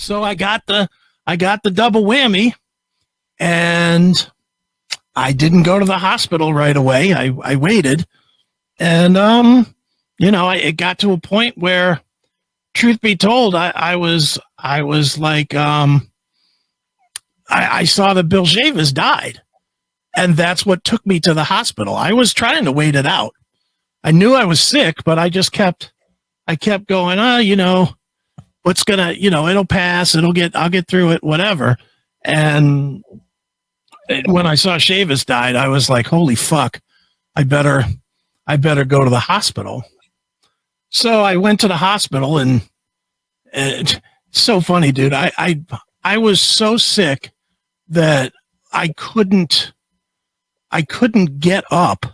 So I got the double whammy, and I didn't go to the hospital right away. I waited, and it got to a point where, truth be told, I was like, I saw that Bill Shavis died, and that's what took me to the hospital. I was trying to wait it out. I knew I was sick, but I kept going, what's gonna, it'll pass. I'll get through it, whatever. And when I saw Shavis died, I was like, holy fuck, I better go to the hospital. So I went to the hospital, and it's so funny, dude. I was so sick that I couldn't get up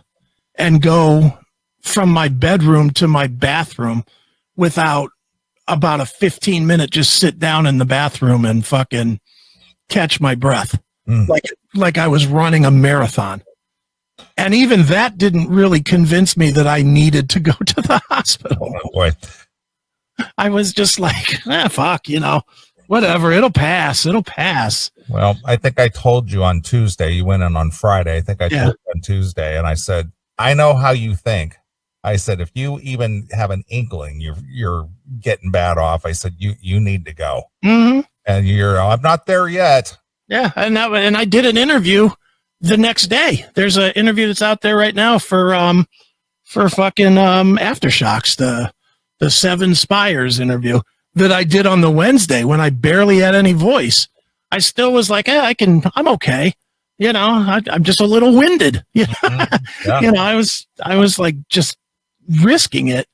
and go from my bedroom to my bathroom without about a 15-minute just sit down in the bathroom and fucking catch my breath. Like I was running a marathon. And even that didn't really convince me that I needed to go to the hospital. Oh, boy. I was just like, fuck, whatever. It'll pass. Well, I think I told you on Tuesday. You went in on Friday. I think I told you on Tuesday. And I said, I know how you think. I said, if you even have an inkling, you're getting bad off. I said, you need to go. Mm-hmm. And I'm not there yet. Yeah. And I did an interview the next day. There's an interview that's out there right now for fucking Aftershocks, the Seven Spires interview that I did on the Wednesday when I barely had any voice. I still was like, I'm okay. I'm just a little winded. Yeah. I was like just risking it.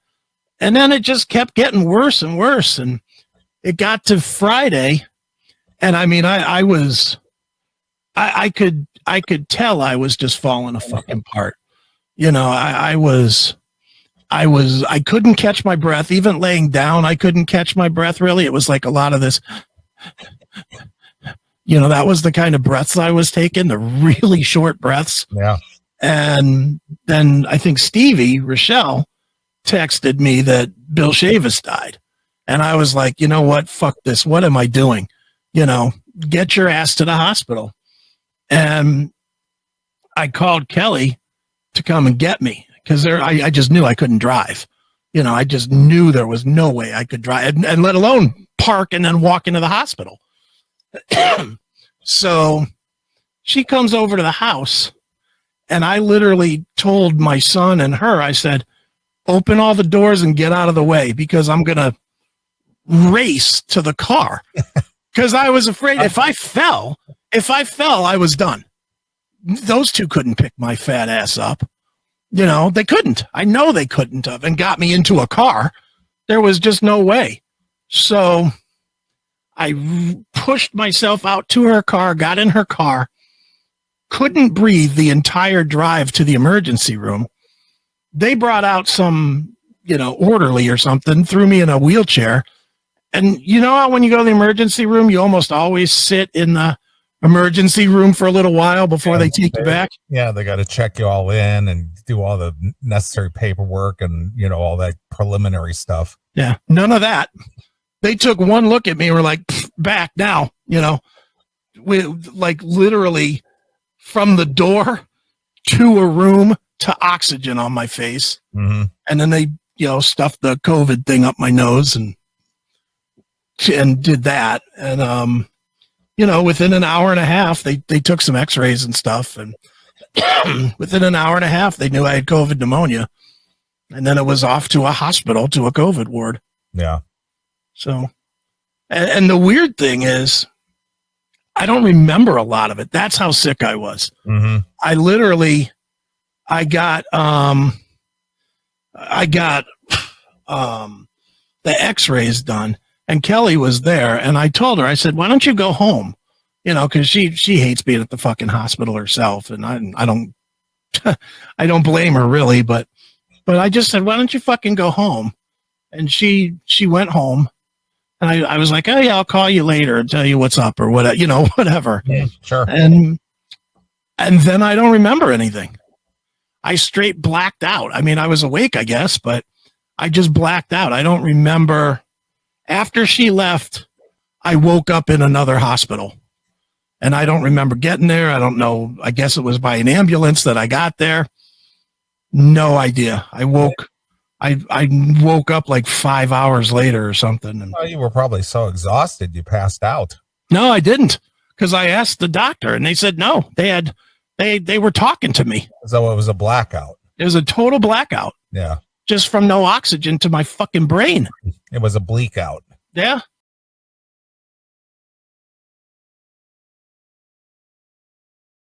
And then it just kept getting worse and worse. And it got to Friday. And I mean, I could tell I was just falling a fucking apart. I couldn't catch my breath. Even laying down, I couldn't catch my breath, really. It was like a lot of this, that was the kind of breaths I was taking, the really short breaths. Yeah. And then I think Stevie, Rochelle, texted me that Bill Shavis died. And I was like, you know what? Fuck this. What am I doing? Get your ass to the hospital. And I called Kelly to come and get me because I just knew I couldn't drive. I just knew there was no way I could drive, and let alone park and then walk into the hospital. So she comes over to the house, and I literally told my son and her, I said, open all the doors and get out of the way because I'm going to race to the car because I was afraid if I fell, I was done. Those two couldn't pick my fat ass up. They couldn't. I know they couldn't have, and got me into a car. There was just no way. So I pushed myself out to her car, got in her car, couldn't breathe the entire drive to the emergency room. They brought out some, orderly or something, threw me in a wheelchair. And how when you go to the emergency room, you almost always sit in the emergency room for a little while before they take you back? Yeah, they got to check you all in and do all the necessary paperwork and, all that preliminary stuff. Yeah, none of that. They took one look at me and were like, back now, we like literally from the door to a room to oxygen on my face. Mm-hmm. And then they, stuffed the COVID thing up my nose and did that. And, within an hour and a half, they took some x-rays and stuff. And within an hour and a half, they knew I had COVID pneumonia. And then it was off to a hospital, to a COVID ward. Yeah. So, and the weird thing is, I don't remember a lot of it. That's how sick I was. Mm-hmm. I got the x-rays done, and Kelly was there, and I told her, I said, why don't you go home? Cause she hates being at the fucking hospital herself. And I don't, I don't blame her really, but I just said, why don't you fucking go home? And she went home, and I was like, oh yeah, I'll call you later and tell you what's up or whatever, whatever. Yeah, sure. And then I don't remember anything. I straight blacked out. I mean, I was awake, I guess, but I just blacked out. I don't remember. After she left, I woke up in another hospital. And I don't remember getting there. I don't know. I guess it was by an ambulance that I got there. No idea. I woke up like 5 hours later or something. And Oh, you were probably so exhausted you passed out. no, I didn't, because I asked the doctor and they said no. They were talking to me. So it was a blackout. It was a total blackout. Yeah. Just from no oxygen to my fucking brain. It was a bleak out. Yeah.